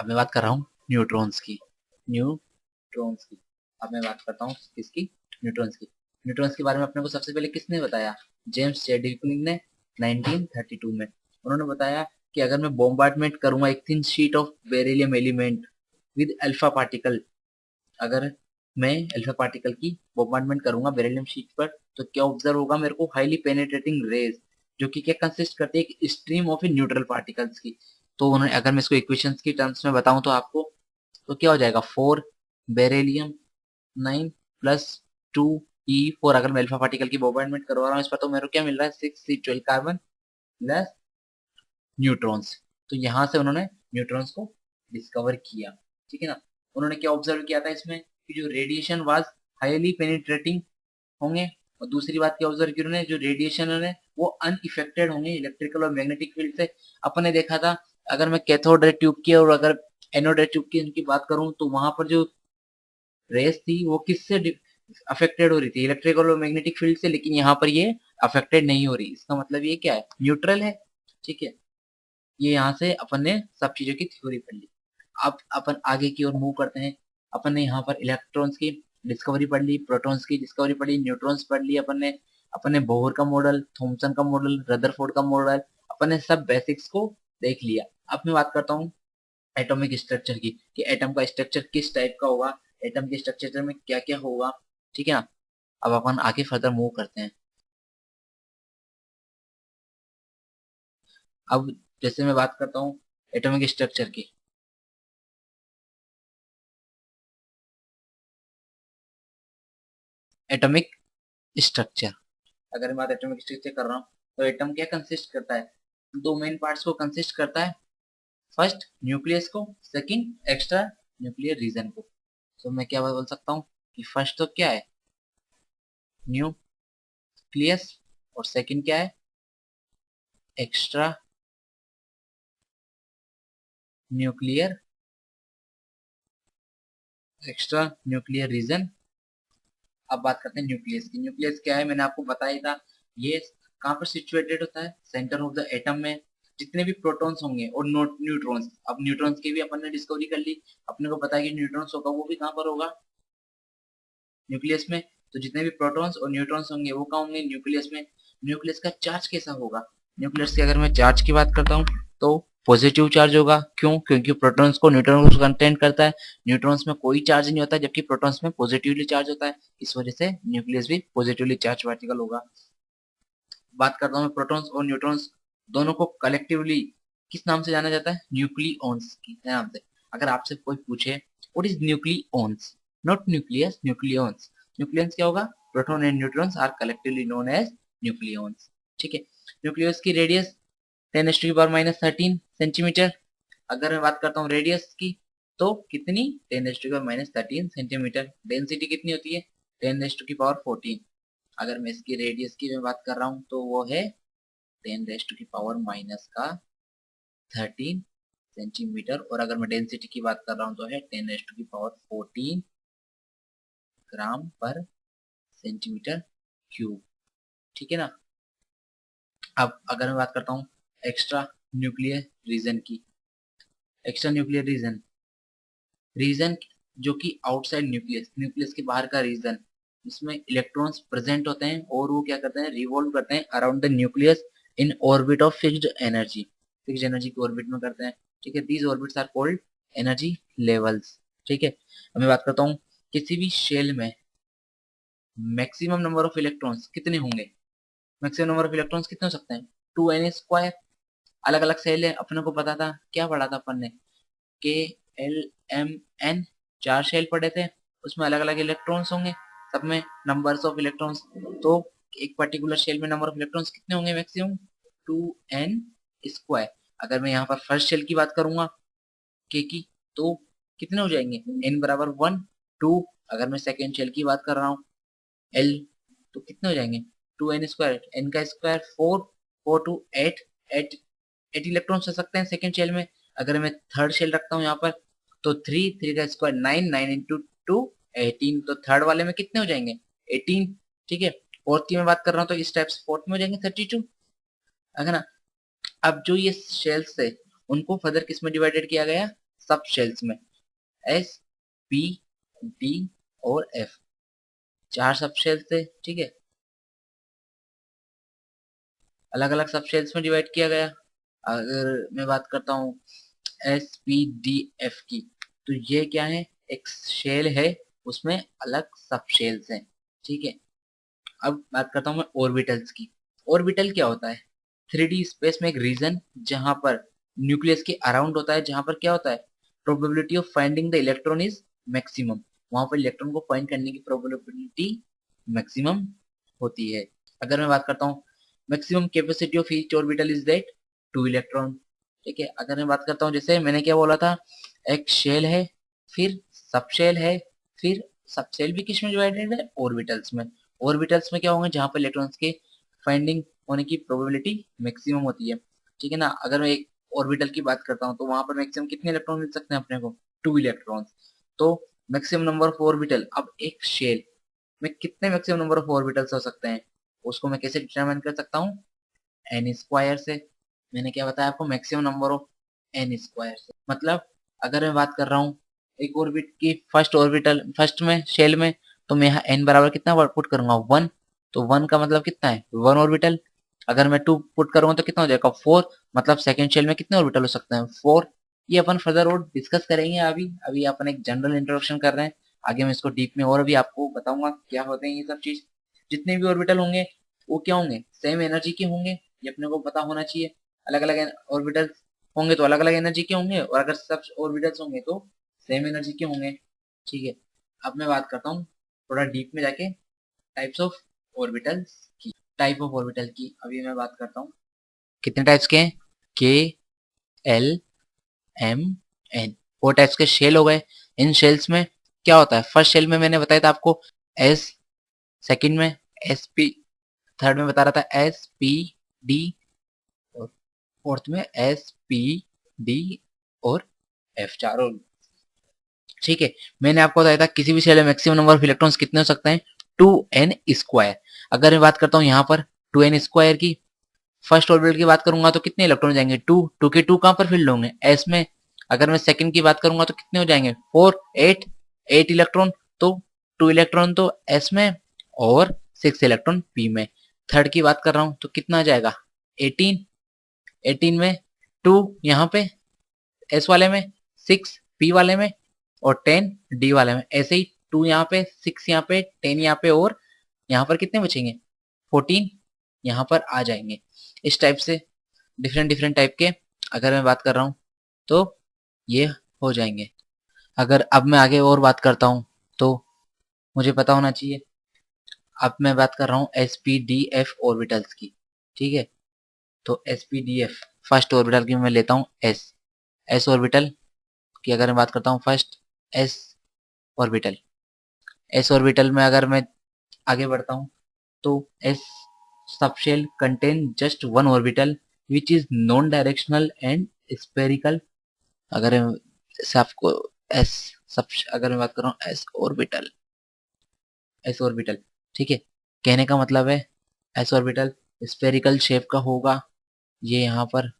अब मैं बात कर रहा हूँ न्यूट्रॉन्स की। न्यूट्रॉन्स की अब मैं बात करता हूँ किसकी? न्यूट्रॉन्स की। न्यूट्रॉन्स के बारे में अपने को सबसे पहले किसने बताया? जेम्स चैडविक ने 1932 में। उन्होंने बताया कि अगर मैं बॉम्बार्डमेंट करूंगा एक thin sheet of beryllium element with alpha particle, अगर मैं अल्फा पार्टिकल की बॉम्बार्डमेंट करूंगा बेरिलियम शीट पर, तो क्या ऑब्जर्व होगा मेरे को? हाईली पेनिट्रेटिंग रेज, जो कि क्या कंसिस्ट करते हैं? एक स्ट्रीम ऑफ न्यूट्रल पार्टिकल्स की। तो उन्होंने, अगर मैं इसको इक्वेशंस की टर्म्स में बताऊं तो आपको, तो क्या हो जाएगा? 4 बेरिलियम 9 प्लस 2 E4, अगर मैं अल्फा पार्टिकल की बॉम्बार्डमेंट करवा रहा हूँ इस पर, तो मेरे को क्या मिल रहा है? 6 C12 कार्बन प्लस न्यूट्रॉन्स। तो यहाँ से उन्होंने न्यूट्रॉन्स को डिस्कवर किया। ठीक है ना? उन्होंने क्या ऑब्जर्व किया था इसमें? कि जो रेडिएशन वाज हाईली पेनिट्रेटिंग होंगे, और दूसरी बात क्या ऑब्जर्व की उन्होंने? जो रेडिएशन है वो अनइफेक्टेड होंगे इलेक्ट्रिकल और मैग्नेटिक फील्ड से। अपन ने देखा था, अगर मैं कैथोड रे ट्यूब की और अगर एनोड रे ट्यूब की इनकी बात करूं, तो वहां पर जो रेस थी वो किससे अफेक्टेड हो रही थी? इलेक्ट्रिकल और मैग्नेटिक फील्ड से। लेकिन यहाँ पर ये अफेक्टेड नहीं हो रही। इसका मतलब ये क्या है? न्यूट्रल है। ठीक है, ये यहाँ से अपन ने सब चीजों की थ्योरी पढ़ ली। अब अपन आगे की ओर मूव करते हैं। अपन ने यहाँ पर इलेक्ट्रॉन्स की डिस्कवरी पढ़ ली, प्रोटॉन्स की डिस्कवरी पढ़ी, न्यूट्रॉन्स पढ़ ली अपन ने बोहर का मॉडल, थॉमसन का मॉडल, रदरफोर्ड का मॉडल, अपन ने सब बेसिक्स को देख लिया। अब मैं बात करता हूँ एटॉमिक स्ट्रक्चर की, कि एटम का स्ट्रक्चर किस टाइप का होगा, एटम के स्ट्रक्चर में क्या क्या होगा। ठीक है ना? अब अपन आगे फर्दर मूव करते हैं। अब जैसे मैं बात करता हूँ एटॉमिक स्ट्रक्चर की, एटॉमिक स्ट्रक्चर, अगर मैं बात एटॉमिक स्ट्रक्चर कर रहा हूँ, तो एटम क्या कंसिस्ट करता है? दो मेन पार्ट्स को कंसिस्ट करता है। फर्स्ट न्यूक्लियस को, सेकंड एक्स्ट्रा न्यूक्लियर रीजन को। तो मैं क्या बोल सकता हूँ कि फर्स्ट तो क्या है? न्यूक्लियस, और सेकंड क्या है? Extra nuclear, extra nuclear region. अब बात करते हैं न्यूक्लियस की। न्यूक्लियस क्या है? मैंने आपको बताया था, ये कहाँ पर सिचुएटेड होता है? सेंटर ऑफ द एटम में। जितने भी प्रोटॉन्स होंगे और नोट न्यूट्रॉन्स, अब न्यूट्रॉन्स की भी अपन ने डिस्कवरी कर ली। अपने को पता है कि न्यूट्रॉन्स होगा वो भी कहाँ पर होगा? न्यूक्लियस में। तो जितने भी प्रोटॉन्स और न्यूट्रॉन्स होंगे वो कहाँ होंगे? न्यूक्लियस में। न्यूक्लियस का चार्ज कैसा होगा? न्यूक्लियस की अगर मैं चार्ज की बात करता हूँ, तो पॉजिटिव चार्ज होगा। क्यों? क्योंकि प्रोटॉन्स को न्यूट्रॉन्स को कंटेन करता है। न्यूट्रॉन्स में कोई चार्ज नहीं होता, जबकि प्रोटॉन्स में पॉजिटिवली चार्ज होता है। इस वजह से न्यूक्लियस भी पॉजिटिवली चार्ज पार्टिकल होगा। बात करता हूँ मैं प्रोटॉन्स और न्यूट्रॉन्स दोनों को कलेक्टिवली किस नाम से जाना जाता है? न्यूक्लियॉन्स के नाम से। अगर आपसे कोई पूछे what is nucleons, not nucleus, nucleons. Nucleons क्या होगा? Proton and neutrons are collectively known as nucleons. ठीक है। न्यूक्लियस की रेडियस 10⁻⁻13 सेंटीमीटर। अगर मैं बात करता हूँ रेडियस की, तो कितनी? 10⁻⁻13 सेंटीमीटर। डेंसिटी कितनी होती है? 10⁻14। अगर मैं इसकी रेडियस की मैं बात कर रहा हूँ, तो वो है 10⁻⁻13 सेंटीमीटर। और अगर मैं डेंसिटी की बात कर रहा हूँ, तो है 10⁻14 ग्राम पर सेंटीमीटर क्यूब। ठीक है ना? अब अगर मैं बात करता हूँ एक्स्ट्रा न्यूक्लियर रीजन की। एक्स्ट्रा न्यूक्लियर रीजन, रीजन जो कि आउटसाइड न्यूक्लियस, न्यूक्लियस के बाहर का रीजन, जिसमें इलेक्ट्रॉन्स प्रेजेंट होते हैं और वो क्या करते हैं? रिवॉल्व करते हैं around the nucleus in orbit of fixed energy. Fixed energy के ऑर्बिट में करते हैं। ठीक है, these orbits are called energy levels. ठीक है। अब मैं बात करता हूँ किसी भी शेल में मैक्सिमम नंबर ऑफ इलेक्ट्रॉन्स कितने होंगे? मैक्सिमम नंबर ऑफ इलेक्ट्रॉन्स कितने हो सकते हैं? 2n²। अलग अलग सेल है, अपने को पता था, क्या पढ़ा था अपन ने? के एल एम एन, 4 शेल पड़े थे, उसमें अलग अलग इलेक्ट्रॉन्स होंगे, सब में नंबर्स ऑफ इलेक्ट्रॉन्स। तो एक पर्टिकुलर शेल में नंबर ऑफ इलेक्ट्रॉन्स कितने होंगे? Maximum 2n²। अगर मैं यहाँ पर फर्स्ट शेल की बात करूंगा के की, तो कितने हो जाएंगे? n बराबर 1 2। अगर मैं सेकेंड शेल की बात कर रहा हूँ l, तो कितने हो जाएंगे? 2n², n का स्क्वायर 4, 4 टू 8, 8 8 इलेक्ट्रॉन्स हो सकते हैं सेकेंड शेल में। अगर मैं थर्ड शेल रखता हूँ यहाँ पर, तो 3, 3 का स्क्वायर 9, 9 इंटू 2 18। तो थर्ड वाले में कितने हो जाएंगे? 18। ठीक है। फोर्थ की मैं बात कर रहा हूँ, तो इस टाइप से फोर्थ में हो जाएंगे 32। है ना? अब जो ये शेल्स है, उनको फर्दर किस में डिवाइडेड किया गया? सब शेल्स में, एस पी डी और एफ, 4 सब शेल्स थे, ठीक है, अलग अलग सब शेल्स में डिवाइड किया गया। अगर मैं बात करता हूँ एस पी डी एफ की, तो ये क्या है, एक शेल है, उसमें अलग सब शेल्स हैं, ठीक है। अब बात करता हूँ मैं ऑर्बिटल्स की। ऑर्बिटल क्या होता है, 3D स्पेस में एक रीजन जहां पर न्यूक्लियस के अराउंड होता है, जहां पर क्या होता है, probability of finding the electron is maximum, वहां पर इलेक्ट्रॉन को फाइंड करने की प्रोबेबिलिटी मैक्सिमम होती है। अगर मैं बात करता हूँ maximum capacity of each orbital is that 2 electron, ठीक है। अगर मैं बात करता हूँ, जैसे मैंने क्या बोला था, एक शेल है, फिर सब शेल है, फिर सब शेल भी किस में डिवाइडेड है, ऑर्बिटल्स में। ऑर्बिटल्स में क्या होंगे, जहां पर इलेक्ट्रॉन्स के फाइंडिंग होने की प्रोबेबिलिटी मैक्सिमम होती है, ठीक है ना। अगर मैं एक ऑर्बिटल की बात करता हूँ, तो वहां पर मैक्सिमम कितने इलेक्ट्रॉन मिल सकते हैं अपने को, 2 इलेक्ट्रॉन्स। तो मैक्सिमम नंबर ऑफ ऑर्बिटल, अब एक शेल में कितने मैक्सिमम नंबर ऑफ ऑर्बिटल्स हो सकते हैं, उसको मैं कैसे डिटरमाइन कर सकता हूँ, एन स्क्वायर से। मैंने क्या बताया आपको, maximum number of N square से। मतलब अगर मैं बात कर रहा हूँ एक ऑर्बिट की, फर्स्ट ऑर्बिटल, फर्स्ट में शेल में, तो मैं यहाँ एन बराबर कितना पुट करूंगा, 1, तो 1 का मतलब कितना है, 1 ऑर्बिटल। अगर मैं 2 पुट करूंगा तो कितना हो जाएगा, 4, मतलब सेकंड शेल में कितने ऑर्बिटल हो सकते हैं, 4। ये अपन फर्दर और डिस्कस करेंगे, अभी अभी अपन एक जनरल इंट्रोडक्शन कर रहे हैं, आगे मैं इसको डीप में और भी आपको बताऊंगा क्या होते हैं ये सब चीज। जितने भी ऑर्बिटल होंगे वो क्या होंगे, सेम एनर्जी के होंगे, ये अपने को पता होना चाहिए। अलग अलग ऑर्बिटल्स होंगे तो अलग अलग एनर्जी के होंगे, और अगर सब ऑर्बिटल्स होंगे तो सेम एनर्जी के होंगे, ठीक है। अब मैं बात करता हूँ थोड़ा डीप में जाके टाइप्स ऑफ ऑर्बिटल्स की। टाइप ऑफ ऑर्बिटल की अभी मैं बात करता हूँ, कितने टाइप्स के हैं, के एल एम एन, 4 टाइप्स के शेल हो गए। इन शेल्स में क्या होता है, फर्स्ट शेल में मैंने बताया था आपको एस, सेकंड में एस पी, थर्ड में बता रहा था एस पी डी, और फोर्थ में एस पी डी और एफ, चारों, ठीक है। मैंने आपको बताया था किसी भी शेल में मैक्सिमम नंबर ऑफ इलेक्ट्रॉन्स कितने हो सकते हैं, 2n स्क्वायर। अगर मैं बात करता हूँ यहाँ पर 2n स्क्वायर की, फर्स्ट ऑर्बिटल की बात करूंगा तो कितने इलेक्ट्रॉन जाएंगे, 2, 2 के 2 कहां पर फिल्ड होंगे, एस में। अगर मैं सेकंड की बात करूंगा तो कितने हो जाएंगे, 4, 8, 8 इलेक्ट्रॉन, तो 2 इलेक्ट्रॉन तो एस में और 6 इलेक्ट्रॉन पी में। थर्ड की बात कर रहा हूं तो कितना आ जाएगा, 18, 18 में 2 यहाँ पे एस वाले में, 6 पी वाले में और 10 डी वाले में। ऐसे ही 2 यहाँ पे, 6 यहाँ पे, 10 यहाँ पे, और यहाँ पर कितने बचेंगे, 14 यहाँ पर आ जाएंगे। इस टाइप से डिफरेंट डिफरेंट टाइप के अगर मैं बात कर रहा हूँ तो ये हो जाएंगे। अगर अब मैं आगे और बात करता हूँ तो मुझे पता होना चाहिए। अब मैं बात कर रहा हूँ S P D F orbitals की, ठीक है। तो S P D F first orbital की मैं लेता हूँ एस, एस ऑर्बिटल की अगर मैं बात करता हूँ, first S orbital, S orbital में अगर मैं आगे बढ़ता हूँ तो S subshell contain just one orbital which is non directional and spherical. अगर जैसे आपको एस सब, अगर मैं बात कर रहा हूँ एस ऑर्बिटल, एस ऑर्बिटल, ठीक है, कहने का मतलब है एस ऑर्बिटल स्पेरिकल शेप का होगा, ये यहाँ पर,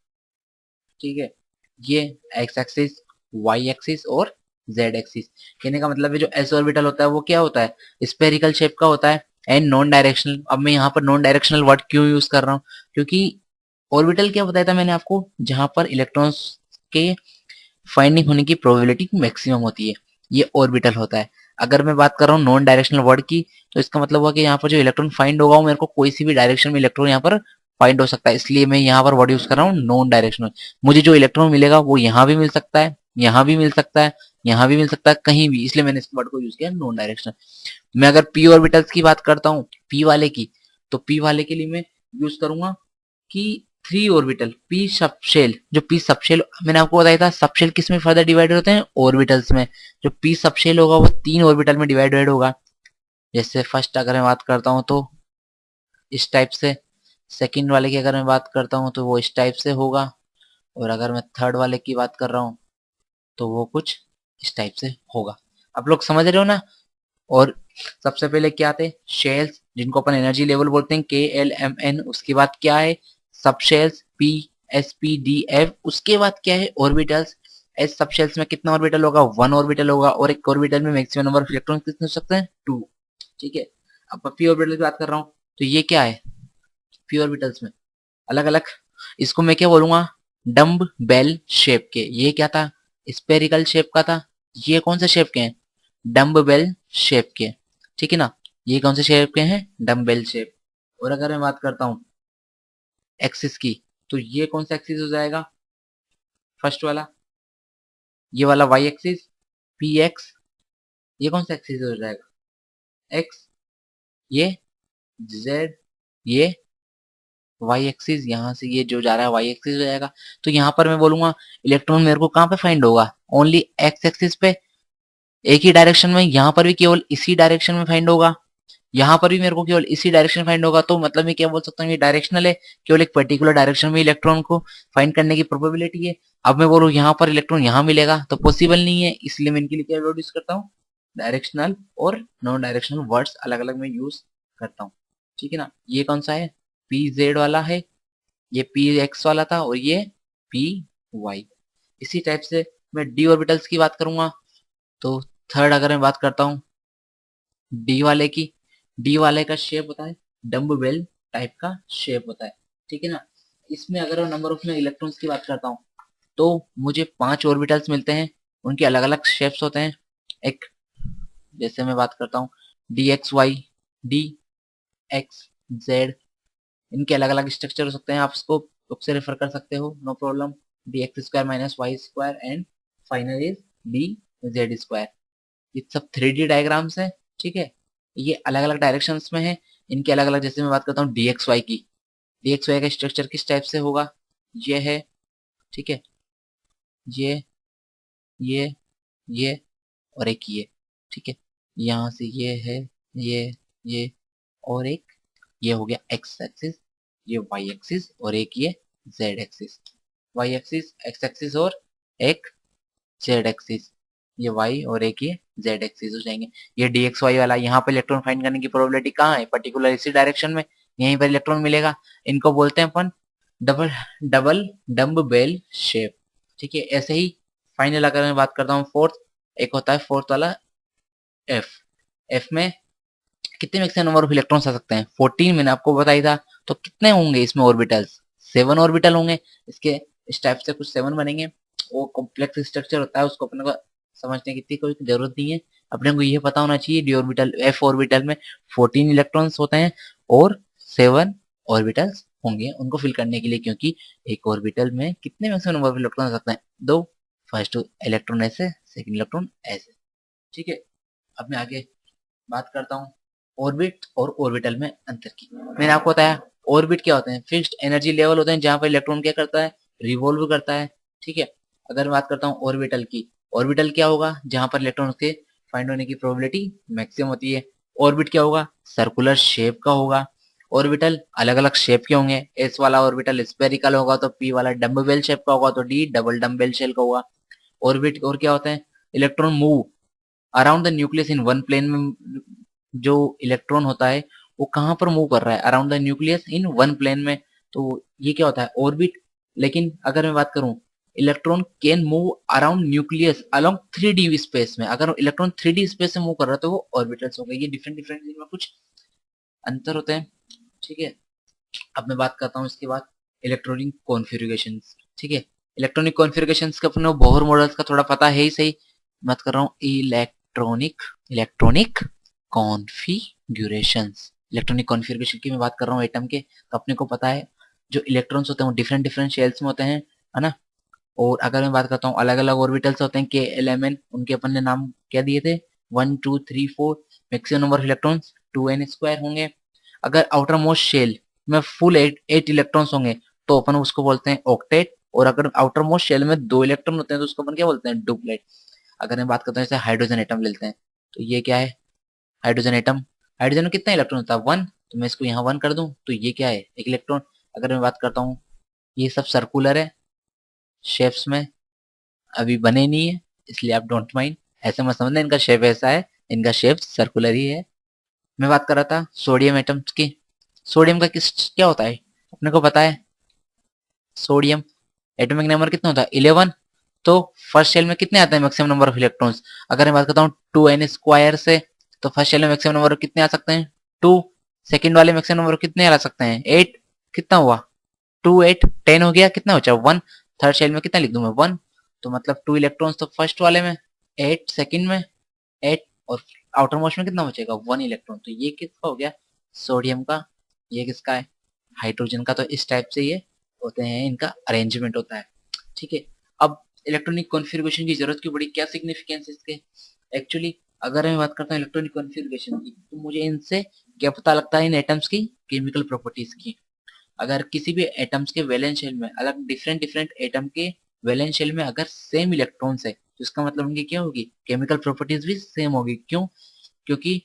ठीक है, ये एक्स एक्सिस, वाई एक्सिस और जेड एक्सिस। कहने का मतलब है जो एस ऑर्बिटल होता है वो क्या होता है, स्पेरिकल शेप का होता है एंड नॉन डायरेक्शनल। अब मैं यहाँ पर नॉन डायरेक्शनल वर्ड क्यों यूज कर रहा हूँ, क्योंकि ऑर्बिटल क्या बताया था मैंने आपको, जहां पर इलेक्ट्रॉन्स के फाइंडिंग होने की प्रोबेबिलिटी मैक्सिमम होती है, ये ऑर्बिटल होता है। अगर मैं बात कर रहा हूँ नॉन डायरेक्शनल वर्ड की, तो इसका मतलब हुआ कि यहाँ पर जो इलेक्ट्रॉन फाइंड होगा वो मेरे को कोई सी भी डायरेक्शन में इलेक्ट्रॉन यहाँ पर फाइंड हो सकता है, इसलिए मैं यहाँ पर वर्ड यूज कर रहा हूँ नॉन डायरेक्शनल। मुझे जो इलेक्ट्रॉन मिलेगा वो यहाँ भी मिल सकता है, यहाँ भी मिल सकता है, यहाँ भी मिल सकता है, कहीं भी, इसलिए मैंने इस वर्ड को यूज किया नॉन डायरेक्शनल। मैं अगर पी ऑर्बिटल्स की बात करता हूँ, पी वाले की, तो पी वाले के लिए मैं यूज करूंगा कि 3 ऑर्बिटल पी सबशेल। जो पी सबशेल मैंने आपको बताया था, सबशेल किस में फर्दर डिवाइडेड होते हैं, ऑर्बिटल्स में। जो पी सबशेल होगा वो 3 ऑर्बिटल में डिवाइडेड होगा। जैसे फर्स्ट अगर मैं बात करता हूँ तो इस टाइप से, सेकंड वाले की अगर मैं बात करता हूँ तो वो इस टाइप से होगा, और अगर मैं थर्ड वाले की बात कर रहा हूँ तो वो कुछ इस टाइप से होगा। आप लोग समझ रहे हो ना। और सबसे पहले क्या आते हैं, शेल्स, जिनको अपन एनर्जी लेवल बोलते हैं, के एल एम एन। उसके बाद क्या है, सब shells, P S P D F. उसके बाद क्या है, ऑर्बिटल्स, एस सब शेल्स में कितना ऑर्बिटल होगा, 1 ऑर्बिटल होगा, और एक ऑर्बिटल में मैक्सिमम नंबर ऑफ इलेक्ट्रॉन कितने हो सकते हैं, 2। ठीक है, अब मैं पी ऑर्बिटल की बात कर रहा हूँ, तो ये क्या है, पी ऑर्बिटल्स में अलग अलग, इसको मैं क्या बोलूंगा, डम्ब बेल शेप के। ये क्या था, स्पेरिकल शेप का था। ये कौन से शेप के हैं, डम्ब बेल शेप के। ठीक है ना, ये कौन से शेप के हैं, डम्ब बेल शेप। और अगर मैं बात करता हूँ एक्सिस की, तो ये कौन सा एक्सिस हो जाएगा, फर्स्ट वाला, ये वाला वाई एक्सिस, पी एक्स। ये कौन सा एक्सिस हो जाएगा, एक्स, ये जेड, ये वाई एक्सिस, यहाँ से ये जो जा रहा है वाई एक्सिस हो जाएगा। तो यहाँ पर मैं बोलूंगा इलेक्ट्रॉन मेरे को कहाँ पे फाइंड होगा, ओनली एक्स एक्सिस पे, एक ही डायरेक्शन में। यहाँ पर भी केवल इसी डायरेक्शन में फाइंड होगा, यहाँ पर भी मेरे को केवल इसी डायरेक्शन फाइंड होगा। तो मतलब मैं क्या बोल सकता हूँ, ये डायरेक्शनल है, केवल एक पर्टिकुलर डायरेक्शन में इलेक्ट्रॉन को फाइंड करने की प्रोबेबिलिटी है। अब मैं बोलूँ यहाँ पर इलेक्ट्रॉन यहाँ मिलेगा, तो पॉसिबल नहीं है, इसलिए मैं इनके लिए क्या वर्ड यूज करता हूँ, डायरेक्शनल और नॉन डायरेक्शनल वर्ड्स अलग अलग मैं यूज करता हूँ। ठीक है ना, ये कौन सा है, पी जेड वाला है, ये पी एक्स वाला था, और ये पी वाई। इसी टाइप से मैं डी ऑर्बिटल्स की बात करूंगा, तो थर्ड अगर मैं बात करता हूँ डी वाले की, डी वाले का शेप होता है डम्ब बेल टाइप का शेप होता है। ठीक है ना, इसमें अगर नंबर ऑफ में इलेक्ट्रॉन्स की बात करता हूँ, तो मुझे 5 ऑर्बिटल्स मिलते हैं, उनके अलग अलग शेप्स होते हैं। एक जैसे मैं बात करता हूँ D X Y, D X Z, इनके अलग अलग स्ट्रक्चर हो सकते हैं, आप इसको बुक से रेफर कर सकते हो, no problem. D X square minus Y square and final is D Z square. ये सब 3D डायग्राम्स हैं। ठीक है, ये अलग अलग डायरेक्शंस में है, इनके अलग अलग, जैसे मैं बात करता हूँ डी एक्स वाई की, डी एक्स वाई का स्ट्रक्चर किस टाइप से होगा, ये है, ठीक है, ये ये ये और एक ये। ठीक है, यहाँ से ये है, ये और एक ये हो गया एक्स एक्सिस, ये वाई एक्सिस, और एक ये Z axis, Y axis, X axis, और एक जेड एक्सिस, ये वाई और एक ये जेड एक्सिस हो जाएंगे। ये डी एक्स वाई वाला, यहाँ पे इलेक्ट्रॉन फाइंड करने की प्रोबेबिलिटी कहाँ है, पर्टिकुलर इसी डायरेक्शन में, यहीं पर इलेक्ट्रॉन मिलेगा। इनको बोलते हैं अपन double double dumbbell shape. ठीक है, ऐसे ही फाइनल अगर मैं बात करता हूँ फोर्थ, एक होता है फोर्थ वाला एफ। एफ में कितने मैक्सिमम नंबर ऑफ इलेक्ट्रॉन्स आ सकते हैं, 14 मैंने आपको बताया था। तो कितने होंगे इसमें ऑर्बिटल्स, 7 ऑर्बिटल होंगे इसके, इस टाइप से कुछ 7 बनेंगे। वो कॉम्प्लेक्स स्ट्रक्चर होता है, उसको अपने को समझने की इतनी कोई जरूरत नहीं है, अपने को ये पता होना चाहिए डी ऑर्बिटल, एफ ऑर्बिटल में 14 इलेक्ट्रॉन्स होते हैं और 7 ऑर्बिटल्स होंगे उनको फिल करने के लिए, क्योंकि एक ऑर्बिटल में कितने मैक्सिमम नंबर ऑफ इलेक्ट्रॉन आ सकते हैं, 2। फर्स्ट इलेक्ट्रॉन ऐसे, सेकंड इलेक्ट्रॉन ऐसे। ठीक है, अब मैं आगे बात करता हूँ ऑर्बिट और ऑर्बिटल में अंतर की। मैंने आपको बताया ऑर्बिट क्या होते हैं, फिक्स्ड एनर्जी लेवल होते हैं, जहां पर इलेक्ट्रॉन क्या करता है, रिवॉल्व करता है। ठीक है, अगर मैं बात करता हूँ ऑर्बिटल की, ऑर्बिटल क्या होगा, जहां पर इलेक्ट्रॉन के फाइंड होने की प्रोबेबिलिटी मैक्सिमम होती है। ऑर्बिट क्या होगा, सर्कुलर शेप का होगा। ऑर्बिटल अलग अलग शेप के होंगे, एस वाला ऑर्बिटल स्पेरिकल होगा, तो पी वाला डम्बेल शेप का होगा, तो डी डबल डम्बेल शेल का होगा। ऑर्बिट और क्या होता है, electron move around the nucleus in one plane में, जो इलेक्ट्रॉन होता है वो कहाँ पर मूव कर रहा है, around the nucleus in one plane में, तो ये क्या होता है, ऑर्बिट। लेकिन अगर मैं बात करूं electron can move around nucleus along 3D space में, अगर इलेक्ट्रॉन 3D स्पेस में मूव कर रहा है तो वो ऑर्बिटल्स हो गए। ये डिफरेंट डिफरेंट इनमें कुछ अंतर होते हैं। ठीक है, अब मैं बात करता हूँ इसके बाद इलेक्ट्रॉनिक कॉन्फ़िगरेशन। ठीक है, इलेक्ट्रॉनिक कॉन्फ़िगरेशन का अपने बोहर मॉडल्स का थोड़ा पता है ही सही। बात कर रहा हूँ electronic electronic configurations, electronic configuration की मैं बात कर रहा हूँ एटम के, तो अपने को पता है जो इलेक्ट्रॉन्स होते हैं वो डिफरेंट डिफरेंट शेल्स में होते हैं, है ना। और अगर मैं बात करता हूँ अलग अलग ऑर्बिटल्स होते हैं के एल उनके अपन ने नाम क्या दिए थे, 1 2 3 4, maximum number of electrons 2n² होंगे। अगर आउटर मोस्ट शेल में फुल 8 इलेक्ट्रॉन्स होंगे तो अपन उसको बोलते हैं ऑक्टेट, और अगर आउटर मोस्ट शेल में 2 इलेक्ट्रॉन होते हैं तो उसको अपन क्या बोलते हैं, डुप्लेट। अगर मैं बात करता हूँ जैसे हाइड्रोजन एटम लेते हैं, तो ये क्या है, हाइड्रोजन एटम, हाइड्रोजन में कितना इलेक्ट्रॉन होता है, 1, तो मैं इसको यहाँ 1 कर दूं तो ये क्या है, एक इलेक्ट्रॉन। अगर मैं बात करता हूँ ये सब सर्कुलर है शेप्स में, अभी बने नहीं है इसलिए आप डोंट माइंड, ऐसे मत समझना इनका शेप ऐसा है, इनका शेप सर्कुलर ही है। मैं बात कर रहा था सोडियम एटम्स की, सोडियम का किस क्या होता है, अपने को पता है सोडियम एटॉमिक नंबर कितना होता है, 11। तो फर्स्ट शेल में कितने आते हैं मैक्सिमम नंबर ऑफ इलेक्ट्रॉन्स? अगर मैं बात करता हूँ 2n² से, तो फर्स्ट शेल में मैक्सिमम नंबर कितने आ सकते हैं? 2। सेकंड वाले मैक्सिमम नंबर कितने आ सकते हैं? 8। कितना हुआ? 2 8 10 हो गया, कितना बचा? 1। थर्ड शेल में कितना लिख दूं मैं? 1। तो मतलब 2 इलेक्ट्रॉन्स तो फर्स्ट वाले में, 8 सेकंड में, 8 और आउटर मोस्ट में कितना बचेगा? 1 इलेक्ट्रॉन। तो ये किसका हो गया? सोडियम का। ये किसका है? हाइड्रोजन का। तो इस टाइप से ये होते हैं, इनका अरेंजमेंट होता है। ठीक है। अब इलेक्ट्रॉनिक कॉन्फ़िगरेशन की जरूरत क्यों पड़ी? क्या सिग्निफिकेंस है इसके? एक्चुअली अगर मैं बात करता हूँ इलेक्ट्रॉनिक कॉन्फ़िगरेशन की, तो मुझे इनसे क्या पता लगता है? इन एटम्स की केमिकल प्रॉपर्टीज की। अगर किसी भी एटम्स के वैलेंस शेल में अलग डिफरेंट डिफरेंट एटम के वैलेंस शेल में अगर सेम इलेक्ट्रॉन्स है, तो इसका मतलब उनकी क्या होगी? केमिकल प्रॉपर्टीज भी सेम होगी। क्यों? क्योंकि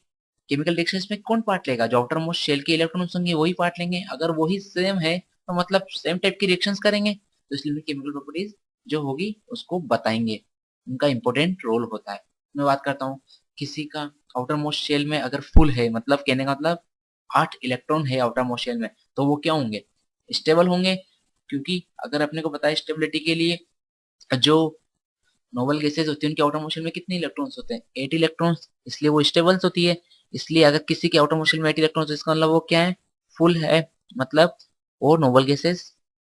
केमिकल रिएक्शंस में कौन पार्ट लेगा? जो आउटर मोस्ट शेल के इलेक्ट्रॉन्स होंगे वही पार्ट लेंगे। अगर वही सेम है तो मतलब सेम टाइप की रिएक्शंस करेंगे, तो इसलिए केमिकल प्रॉपर्टीज जो होगी उसको बताएंगे। उनका इंपॉर्टेंट रोल होता है। मैं बात करता हूँ किसी का आउटर मोस्ट शेल में अगर फुल है, मतलब कहने का मतलब 8 इलेक्ट्रॉन है आउटर मोस्ट शेल में, तो वो क्या होंगे? स्टेबल होंगे। क्योंकि अगर अपने को पता है स्टेबिलिटी के लिए जो नोबल गैसेस होती है उनके आउटर मोशन में कितने इलेक्ट्रॉन्स होते हैं? 8 इलेक्ट्रॉन्स। इसलिए वो स्टेबल्स होती है। इसलिए अगर किसी के आउटर मोशन में 8 इलेक्ट्रॉन्स, तो इसका मतलब वो क्या है? फुल है। मतलब वो नोबल गैसेस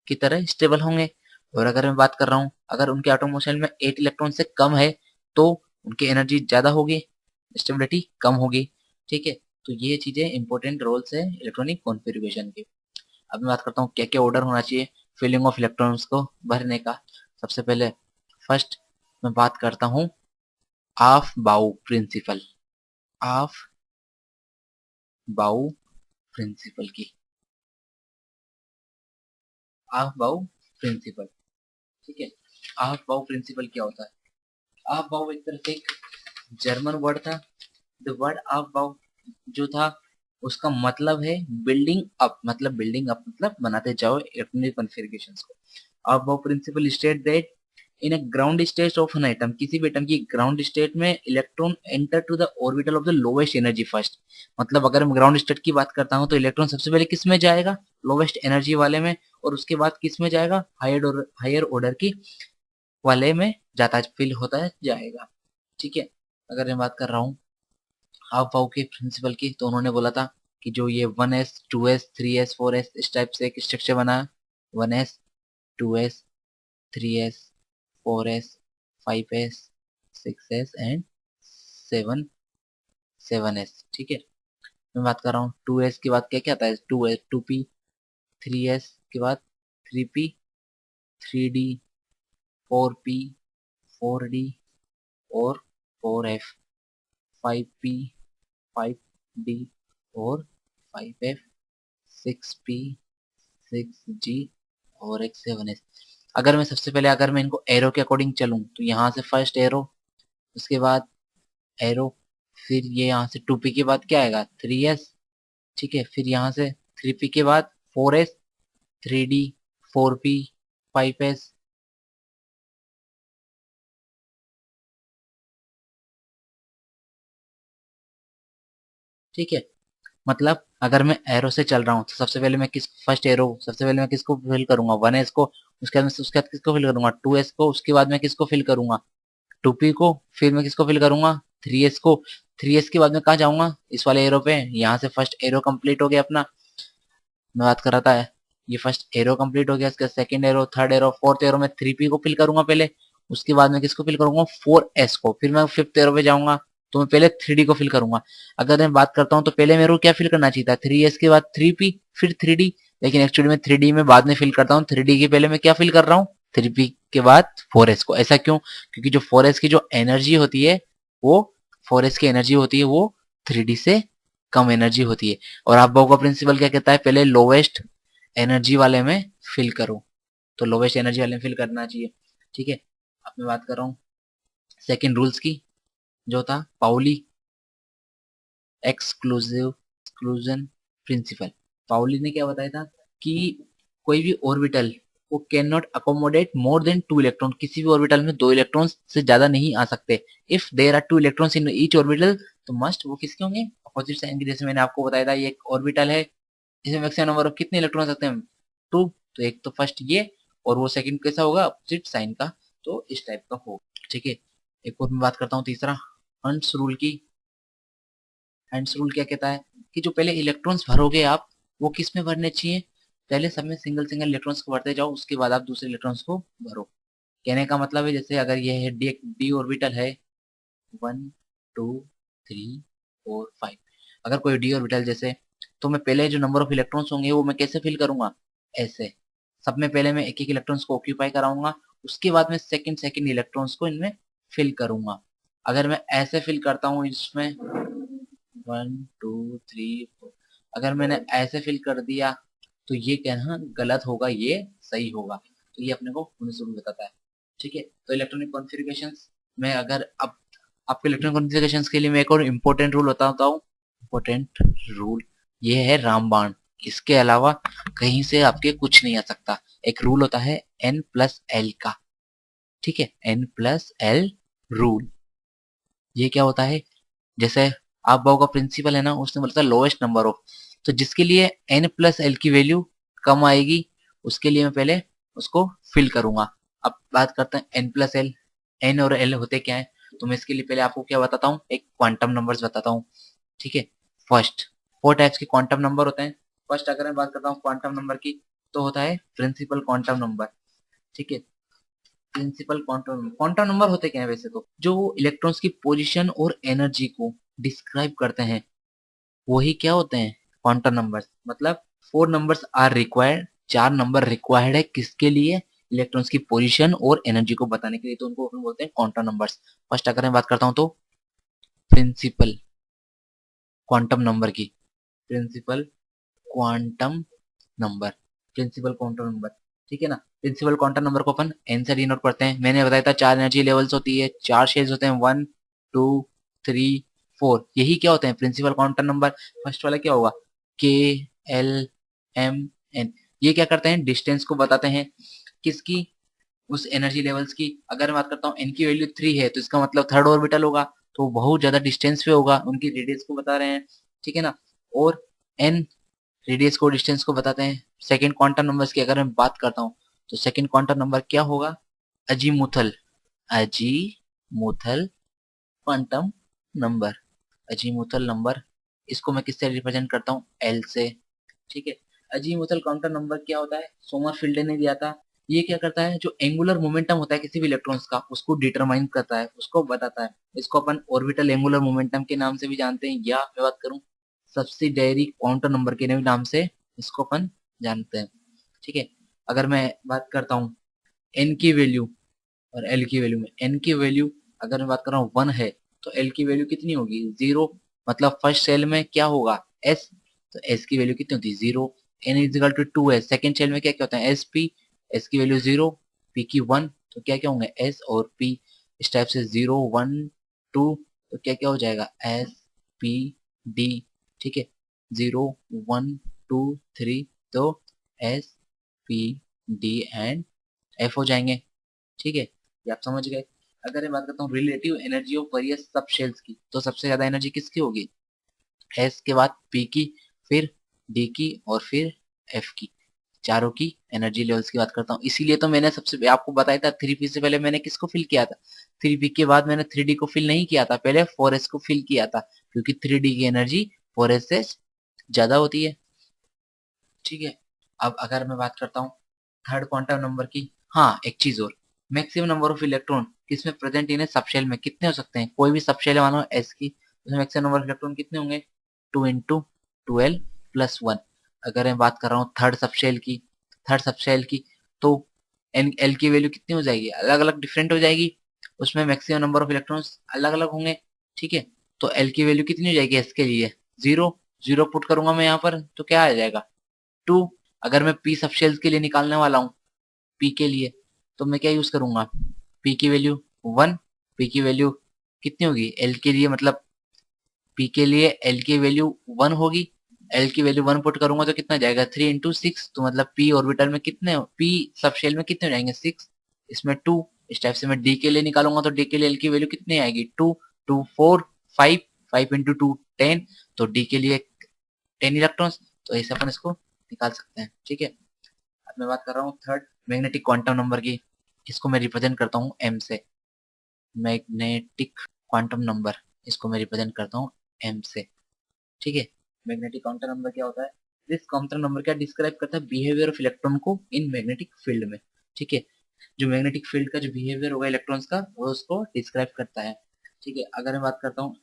की तरह स्टेबल होंगे। और अगर मैं बात कर रहा हूँ अगर उनके आउटर मोशन में 8 इलेक्ट्रॉन से कम है, तो उनकी एनर्जी ज्यादा होगी, स्टेबिलिटी कम होगी। ठीक है। तो ये चीजें इंपॉर्टेंट रोल्स है इलेक्ट्रॉनिक कॉन्फ़िगरेशन के। अब मैं बात करता हूँ क्या क्या ऑर्डर होना चाहिए फिलिंग ऑफ इलेक्ट्रॉन्स को भरने का। सबसे पहले फर्स्ट मैं बात करता हूँ ऑफ बाउ प्रिंसिपल। ऑफ बाउ प्रिंसिपल की। ऑफ बाउ प्रिंसिपल। ठीक है। ऑफ बाउ प्रिंसिपल क्या होता है? ऑफ बाउ एक तरह से एक जर्मन वर्ड था। द वर्ड ऑफ बाउ जो था उसका मतलब है बिल्डिंग अप। मतलब बिल्डिंग अप मतलब बनाते जाओ इलेक्ट्रॉनिक कॉन्फ़िगरेशंस को। Aufbau principle state that in a ground state of an atom, किसी भी एटम की ग्राउंड स्टेट में electron enter to the orbital of the lowest energy first. मतलब अगर मैं ग्राउंड स्टेट की बात करता हूँ तो इलेक्ट्रॉन सबसे पहले किस में जाएगा? लोवेस्ट एनर्जी वाले में। और उसके बाद किस में जाएगा? हायर ऑर्डर की वाले में जाता फिल होता है जाएगा। ठीक है। अगर मैं बात कर रहा हूँ हाफ बाउ के प्रिंसिपल की, तो उन्होंने बोला था कि जो ये 1s 2s 3s 4s इस टाइप से एक स्ट्रक्चर बना। 1s 2s 3s 4s 5s 6s and 7s। ठीक है। मैं बात कर रहा हूँ 2s के बाद क्या क्या आता है? 2s 2p। 3s के बाद 3p 3d 4p 4d और 4f 5p 5d और 5f 6p 6g और एक 7s। अगर मैं सबसे पहले अगर मैं इनको एरो के अकॉर्डिंग चलूं, तो यहाँ से फर्स्ट एरो, उसके बाद एरो, फिर ये यहाँ से 2p के बाद क्या आएगा? 3s। ठीक है। फिर यहाँ से 3p के बाद 4s 3d 4p 5s। ठीक है। मतलब अगर मैं एरो से चल रहा हूँ तो सबसे पहले मैं किस फर्स्ट एरो सबसे पहले मैं किसको फिल करूंगा? 1s को। उसके बाद किसको फिल करूंगा? 2s को। उसके बाद मैं किसको फिल करूंगा? 2p को। फिर मैं किसको फिल करूंगा? 3s को। 3s के बाद में कहाँ जाऊंगा? इस वाले एरो पे। यहाँ से फर्स्ट एरो कंप्लीट हो गया अपना। मैं बात कर रहा था ये फर्स्ट एरो कंप्लीट हो गया। इसका second arrow, third arrow, fourth arrow में 3p को फिल करूंगा पहले। उसके बाद में किसको फिल करूंगा? 4s को। फिर मैं फिफ्थ एरो पे जाऊंगा, तो मैं पहले 3d को फिल करूंगा। अगर मैं बात करता हूँ तो पहले मेरे को क्या फिल करना चाहिए था? 3s के बाद 3p फिर 3d। लेकिन एक्चुअली में 3d में बाद में फिल करता हूँ। 3d के पहले मैं क्या फिल कर रहा हूँ? 3p के बाद 4s को। ऐसा क्यों? क्योंकि जो 4s की जो एनर्जी होती है वो 4s की एनर्जी होती है वो 3d से कम एनर्जी होती है। और अबव का प्रिंसिपल क्या कहता है? पहले लोवेस्ट एनर्जी वाले में फिल करो। तो लोवेस्ट एनर्जी वाले में फिल करना चाहिए। ठीक है। अब मैं बात कर रहा हूँ सेकेंड रूल्स की, जो था Pauli exclusive exclusion principle. Pauli ने क्या बताया था कि कोई भी ऑर्बिटल वो can not accommodate more than 2 electron. किसी भी ऑर्बिटल में 2 इलेक्ट्रॉन से ज्यादा नहीं आ सकते। If there are 2 electrons in each orbital, तो मस्ट वो किसके होंगे? अपोजिट साइन के। जैसे मैंने आपको बताया था ये एक ऑर्बिटल है, इसमें मैक्सिमम नंबर ऑफ कितने इलेक्ट्रॉन आ सकते हैं? 2। तो एक तो फर्स्ट ये, और वो सेकंड कैसा होगा? अपोजिट साइन का। तो इस टाइप का होगा। ठीक है, एक और मैं बात करता हूँ तीसरा, हंस रूल की। हंस रूल क्या कहता है कि जो पहले इलेक्ट्रॉन्स भरोगे आप, वो किस में भरने चाहिए, पहले सब में सिंगल सिंगल इलेक्ट्रॉन्स को भरते जाओ, उसके बाद आप दूसरे इलेक्ट्रॉन्स को भरो। कहने का मतलब है जैसे अगर ये है डी ऑर्बिटल है 1 2 3 4 5, अगर कोई डी ऑर्बिटल जैसे, तो मैं पहले जो नंबर ऑफ इलेक्ट्रॉन्स होंगे वो मैं कैसे फिल करूंगा, ऐसे सब में पहले मैं एक एक इलेक्ट्रॉन्स को ऑक्यूपाई कराऊंगा, उसके बाद में सेकंड सेकंड इलेक्ट्रॉन्स को इनमें फिल करूंगा। अगर मैं ऐसे फिल करता हूँ इसमें 1 2 3 4, अगर मैंने ऐसे फिल कर दिया तो ये कहना गलत होगा, ये सही होगा। तो ये अपने को शुरू बताता है। ठीक है, तो इलेक्ट्रॉनिक कॉन्फ़िगरेशंस में अगर अब आपके इलेक्ट्रॉनिक कॉन्फ़िगरेशंस के लिए मैं एक और इम्पोर्टेंट रूल बताता हूँ। इम्पोर्टेंट रूल ये है रामबाण, इसके अलावा कहीं से आपके कुछ नहीं आ सकता। एक रूल होता है N+L का, ठीक है, N+L रूल। ये क्या होता है, जैसे आप बाबू का प्रिंसिपल है ना, उसने बोला था लोएस्ट नंबर ऑफ, तो जिसके लिए N+L की वैल्यू कम आएगी उसके लिए मैं पहले उसको फिल करूंगा। अब बात करते हैं N+L। N और L होते क्या है, तो मैं इसके लिए पहले आपको क्या बताता हूँ, एक क्वांटम नंबर्स बताता हूँ। ठीक है, फर्स्ट 4 टाइप्स के क्वांटम नंबर होते हैं। फर्स्ट अगर मैं बात करता हूँ क्वांटम नंबर की, तो होता है प्रिंसिपल क्वांटम नंबर। ठीक है, प्रिंसिपल क्वांटम नंबर होते क्या है वैसे, तो जो इलेक्ट्रॉन्स की पोजीशन और एनर्जी को डिस्क्राइब करते हैं वही क्या होते हैं, क्वांटम नंबर्स। मतलब 4 numbers are required, 4 number required है किसके लिए, इलेक्ट्रॉन्स की पोजीशन और एनर्जी को बताने के लिए, तो उनको बोलते हैं क्वांटम नंबर्स। फर्स्ट अगर मैं बात करता हूँ तो प्रिंसिपल क्वांटम नंबर की, principal quantum number, principal quantum number. ठीक है ना, प्रिंसिपल क्वांटम नंबर को अपन एन से डिनोट करते हैं। मैंने बताया था 4 एनर्जी लेवल्स होती है, 4 शेल्स होते हैं, 1 2 3 4, यही क्या होते हैं प्रिंसिपल क्वांटम नंबर। फर्स्ट वाला क्या होगा, K L M N, ये क्या करते हैं, डिस्टेंस को बताते हैं किसकी, उस एनर्जी लेवल्स की। अगर मैं बात करता हूँ एन की वैल्यू 3 है तो इसका मतलब थर्ड ऑर्बिटल होगा, तो बहुत ज्यादा डिस्टेंस पे होगा, उनकी रेडियस को बता रहे हैं। ठीक है ना, और एन रेडियस को डिस्टेंस को बताते हैं। सेकंड क्वांटम नंबर्स की अगर मैं बात करता हूँ तो सेकंड क्वांटम नंबर क्या होगा, azimuthal, azimuthal quantum number, azimuthal number. इसको मैं किससे रिप्रेजेंट करता हूँ, एल से। ठीक है, अजीमुथल क्वांटम नंबर क्या होता है, सोमरफील्ड ने दिया था। ये क्या करता है, जो एंगुलर मोमेंटम होता है किसी भी इलेक्ट्रॉन्स का उसको डिटरमाइन करता है, उसको बताता है। इसको अपन ऑर्बिटल एंगुलर मोमेंटम के नाम से भी जानते हैं, या मैं बात करूं सब्सिडायरी क्वांटम नंबर के नाम से इसको अपन जानते हैं। ठीक है, अगर मैं बात करता हूँ एन की वैल्यू और एल की वैल्यू में, एन की वैल्यू अगर मैं बात कर रहा हूँ 1 है तो एल की वैल्यू कितनी होगी, 0। मतलब फर्स्ट सेल में क्या होगा, एस, तो एस की वैल्यू कितनी होती है, 0। एन इजिकल टू 2 है, सेकेंड सेल में क्या क्या होता है, एस पी, एस की वैल्यू 0, पी की 1, तो क्या क्या होंगे, एस और पी। इस टाइप से 0 1 2, तो क्या क्या हो जाएगा, एस पी डी। ठीक है, 0 1 2 3, तो S P D and F हो जाएंगे। ठीक है, ये आप समझ गए। अगर मैं बात करता हूँ रिलेटिव एनर्जी ऑफ वेरियस सब शेल्स की, तो सबसे ज्यादा एनर्जी किसकी होगी, एस के बाद पी की, फिर डी की और फिर एफ की। चारों की एनर्जी लेवल्स की बात करता हूँ, इसीलिए तो मैंने सबसे आपको बताया था 3p से पहले मैंने किसको फिल किया था, 3p के बाद मैंने 3d को फिल नहीं किया था, पहले 4s को फिल किया था, क्योंकि 3d की एनर्जी 4s से ज्यादा होती है। ठीक है, अब अगर मैं बात करता हूँ थर्ड क्वांटम नंबर की, हाँ एक चीज और, मैक्सिमम नंबर ऑफ इलेक्ट्रॉन किसमें प्रेजेंट इन सबशेल में कितने हो सकते हैं, कोई भी सबशेल है मानो एस की, उसमें मैक्सिमम नंबर ऑफ इलेक्ट्रॉन कितने होंगे, 2 × 12 + 1। अगर मैं बात कर रहा हूँ थर्ड सबशेल की, थर्ड सबशेल की, तो एन एल की वैल्यू कितनी हो जाएगी, अलग अलग डिफरेंट हो जाएगी, उसमें मैक्सिमम नंबर ऑफ इलेक्ट्रॉन्स अलग अलग होंगे। ठीक है, तो एल की वैल्यू कितनी हो जाएगी एस के लिए, 0। 0 पुट करूंगा मैं यहाँ पर तो क्या आ जाएगा, 2। अगर मैं पी सबशेल्स के लिए निकालने वाला हूँ, पी के लिए, तो मैं क्या यूज करूंगा, पी की वैल्यू 1, पी की वैल्यू कितनी होगी एल के लिए, मतलब पी के लिए एल की वैल्यू 1 होगी, एल की वैल्यू 1 पुट करूंगा तो कितना जाएगा, 3 × 6, तो मतलब पी ऑर्बिटल में कितने, पी सबशेल में कितने हो जाएंगे, 6, इसमें 2। इस टाइप से मैं डी के लिए निकालूंगा तो डी के लिए एल की वैल्यू कितनी आएगी, 2 2 4 5, 5 × 2 10, तो डी के लिए 10 इलेक्ट्रॉन्स, तो ऐसे अपन इसको निकाल सकते हैं। ठीक है, अब मैं बात कर रहा हूँ थर्ड मैग्नेटिक क्वांटम नंबर की। इसको मैं रिप्रेजेंट करता हूँ m से, मैग्नेटिक क्वांटम नंबर, इसको मैं रिप्रेजेंट करता हूँ m से, ठीक है। मैग्नेटिक क्वांटम नंबर क्या होता है? दिस क्वांटम नंबर क्या डिस्क्राइब करता है? बिहेवियर ऑफ इलेक्ट्रॉन को इन मैग्नेटिक फील्ड में, ठीक है। जो मैग्नेटिक फील्ड का जो बिहेवियर होगा इलेक्ट्रॉन्स का, वो उसको डिस्क्राइब करता है, ठीक है। अगर मैं बात करता हूँ,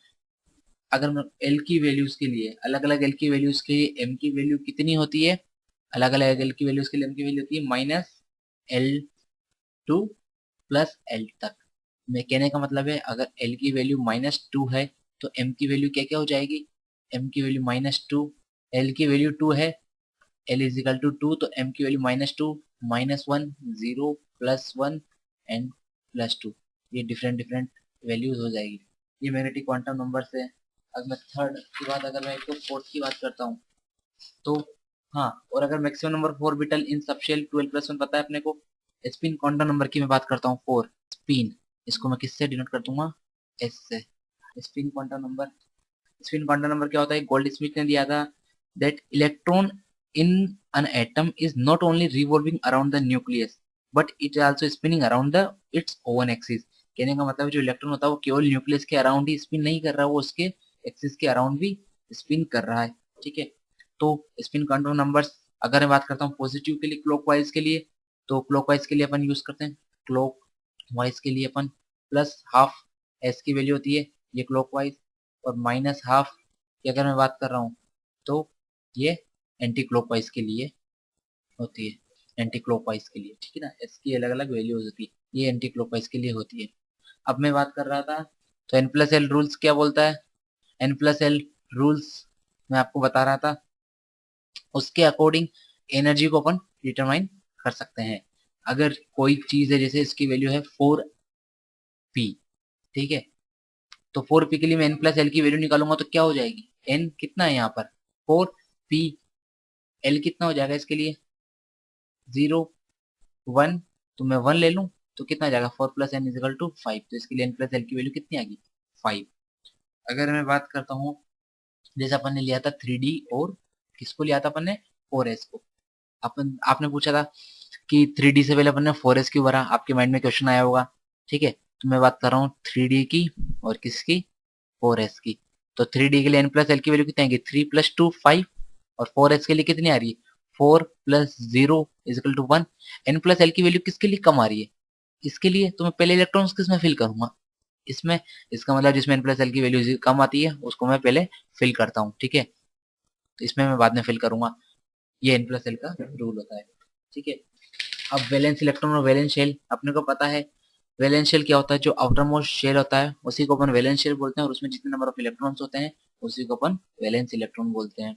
अगर मैं एल की वैल्यूज के लिए, अलग अलग एल की वैल्यूज के लिए एम की वैल्यू कितनी होती है? अलग अलग एल की वैल्यूज के लिए एम की वैल्यू होती है -L2 प्लस एल तक। मैं कहने का मतलब है, अगर एल की वैल्यू -2 है तो एम की वैल्यू क्या क्या हो जाएगी? एम की वैल्यू -2, एल की वैल्यू 2 है, एल इज इक्वल टू 2, तो एम की वैल्यू -2, -1, 0, +1 एंड +2। ये डिफरेंट डिफरेंट वैल्यूज हो जाएगी। ये मैग्नेटिक क्वांटम नंबर से। अब मैं थर्ड की बात, अगर मैं एक फोर्थ की बात करता हूँ तो हाँ, और अगर मैक्सिमम नंबर 4 बिटल इन सबशेल 12+1 पता है अपने को। स्पिन क्वांटम नंबर की मैं बात करता हूँ 4 स्पिन, इसको मैं किससे डिनोट कर दूंगा? एस से। Spin quantum number, spin quantum number क्या होता है? गोल्ड स्मिथ ने दिया था that electron in an atom is not only revolving around the nucleus but it is also spinning around the its own axis. कहने का मतलब जो इलेक्ट्रॉन होता है वो केवल न्यूक्लियस के अराउंड ही स्पिन नहीं कर रहा, वो उसके एक्सिस के अराउंड भी स्पिन कर रहा है, ठीक है। तो स्पिन क्वांटम नंबर्स, अगर मैं बात करता हूँ पॉजिटिव के लिए, क्लॉकवाइज के लिए, तो क्लॉकवाइज के लिए अपन यूज करते हैं, क्लॉक वाइज के लिए अपन +12 एस की वैल्यू होती है, ये क्लॉकवाइज, और -12 की अगर मैं बात कर रहा हूँ तो ये एंटी क्लॉकवाइज के लिए होती है, एंटी क्लॉकवाइज के लिए, ठीक है ना। इसकी अलग अलग वैल्यूज होती है, ये एंटी क्लॉकवाइज के लिए होती है। अब मैं बात कर रहा था तो n+l रूल्स क्या बोलता है? n+l रूल्स मैं आपको बता रहा था, उसके अकॉर्डिंग एनर्जी को अपन डिटरमाइन कर सकते हैं। अगर कोई चीज है, जैसे इसकी वैल्यू है 4p, ठीक है, तो 4p के लिए मैं n+l की वैल्यू निकालूंगा तो क्या हो जाएगी? n कितना है यहाँ पर? 4p, l कितना हो जाएगा इसके लिए? 0, 1, तो मैं 1 ले लूं तो कितना आ जाएगा? 4 + n = 5, तो इसके लिए n+l की वैल्यू कितनी आ गई? 5। अगर मैं बात करता हूँ, जैसे अपन ने लिया था 3D, और किसको लिया था अपन ने? 4s को। अपन, आपने पूछा था कि 3D से पहले अपन ने 4s क्यों भरा, आपके माइंड में क्वेश्चन आया होगा, ठीक है। तो मैं बात कर रहा हूँ 3D की और किसकी? 4s की। तो 3D के लिए n+l की वैल्यू कितनी आएगी? 3 + 2 5, और 4s के लिए कितनी आ रही है? 4 + 0 = 1। n+l की वैल्यू किसके लिए कम आ रही है? इसके लिए, तो मैं पहले इलेक्ट्रॉन्स किसमें फिल करूंगा? इसमें। इसका मतलब जिसमें n+l की वैल्यू कम आती है उसको मैं पहले फिल करता हूँ, ठीक है। तो इसमें मैं बाद में फिल करूंगा, ये n+l का रूल होता है, ठीक है। अब वैलेंस इलेक्ट्रॉन और वैलेंस शेल अपने को पता है। वैलेंस शेल क्या होता है? जो आउटर मोस्ट शेल होता है उसी को अपन वैलेंस शेल बोलते हैं, और उसमें जितने नंबर ऑफ इलेक्ट्रॉन्स होते हैं उसी को अपन वैलेंस इलेक्ट्रॉन बोलते हैं।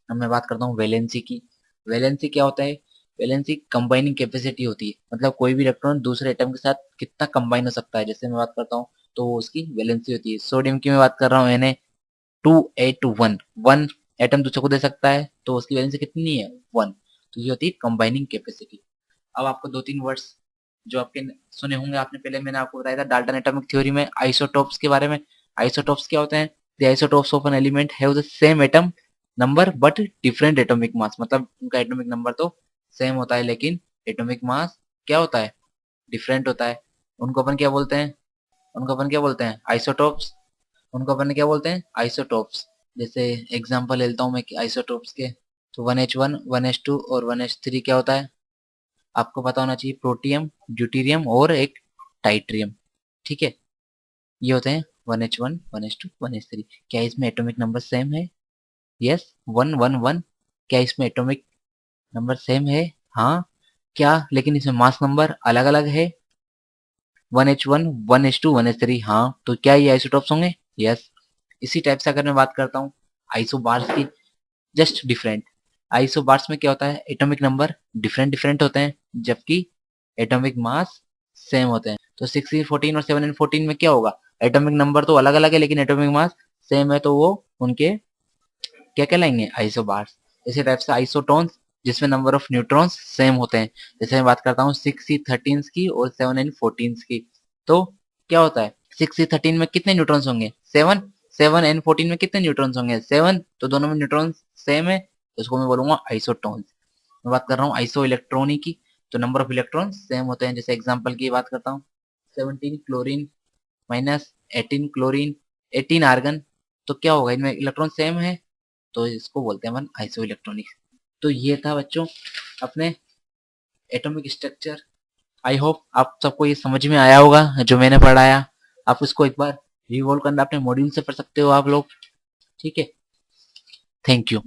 अब मैं बात करता हूँ वैलेंसी की। वैलेंसी क्या होता है? वैलेंसी कंबाइनिंग कैपेसिटी होती है, मतलब कोई भी इलेक्ट्रॉन दूसरे एटम के साथ कितना कंबाइन हो सकता है, जैसे मैं बात करता हूँ तो वो उसकी वैलेंसी होती है। सोडियम की मैं बात कर रहा हूँ, Na2, 1 एटम दूसरे को दे सकता है, तो उसकी वैलेंसी कितनी है? 1। तो ये होती है कंबाइनिंग कैपेसिटी। अब आपको 2-3 वर्ड्स जो आपके सुने होंगे आपने, पहले मैंने आपको बताया था डाल्टन एटॉमिक थ्योरी में आइसोटोप्स के बारे में। आइसोटोप्स क्या होते हैं? The isotopes of an element have the same atom number but different atomic mass, मतलब उनका एटॉमिक नंबर तो सेम होता है लेकिन एटॉमिक मास क्या होता है? डिफरेंट होता है। उनको अपन क्या बोलते हैं? उनको अपन क्या बोलते हैं? आइसोटोप्स। उनको अपन क्या बोलते हैं? आइसोटोप्स। जैसे एग्जांपल लेता हूँ मैं आइसोटोप्स के, तो 1H1, 1H2 और 1H3 क्या होता है? आपको पता होना चाहिए, प्रोटियम, ड्यूटेरियम और एक टाइट्रियम, ठीक है। ये होते हैं 1H1, 1H2, 1H3। क्या इसमें एटॉमिक नंबर सेम है? यस, 111। क्या इसमें एटॉमिक नंबर सेम है? हाँ। क्या लेकिन इसमें मास नंबर अलग अलग है? 1H1, 1H2, 1H3, हाँ। तो क्या ये आइसोटॉप्स होंगे? यस। इसी टाइप से अगर मैं बात करता हूँ आइसोबार्स की, जस्ट डिफरेंट। आइसोबार्स में क्या होता है? एटॉमिक नंबर डिफरेंट डिफरेंट होते हैं जबकि एटॉमिक मास सेम होते हैं। तो 6n14 और 7n14 में क्या होगा? एटॉमिक नंबर तो अलग अलग है लेकिन एटॉमिक मास सेम है, तो वो उनके क्या कहलाएंगे? आइसोबार्स। इसी टाइप से आइसोटोन्स, जिसमें नंबर ऑफ न्यूट्रॉन्स सेम होते हैं। जैसे मैं बात करता हूँ 6c13 की और 7n14 की, तो क्या होता है? 6c13 में कितने न्यूट्रॉन्स होंगे? 7। 7n14 में कितने न्यूट्रॉन्स होंगे? 7। तो दोनों में न्यूट्रॉन्स सेम है, तो इसको मैं बोलूंगा आइसोटोन्स। मैं बात कर रहा हूँ आइसो इलेक्ट्रॉनिक की। तो नंबर ऑफ इलेक्ट्रॉन सेम होते हैं। जैसे एग्जांपल की बात करता हूँ, 17 क्लोरीन माइनस 18 क्लोरीन 18 आर्गन, तो क्या होगा, इनमें इलेक्ट्रॉन सेम है, तो इसको बोलते हैं अपन आइसो इलेक्ट्रॉनिक। तो ये था बच्चों अपने एटॉमिक स्ट्रक्चर। आई होप आप सबको ये समझ में आया होगा जो मैंने पढ़ाया। आप इसको एक बार रिवॉल्व करना अपने मॉड्यूल से पढ़ सकते हो आप लोग। ठीक है, थैंक यू।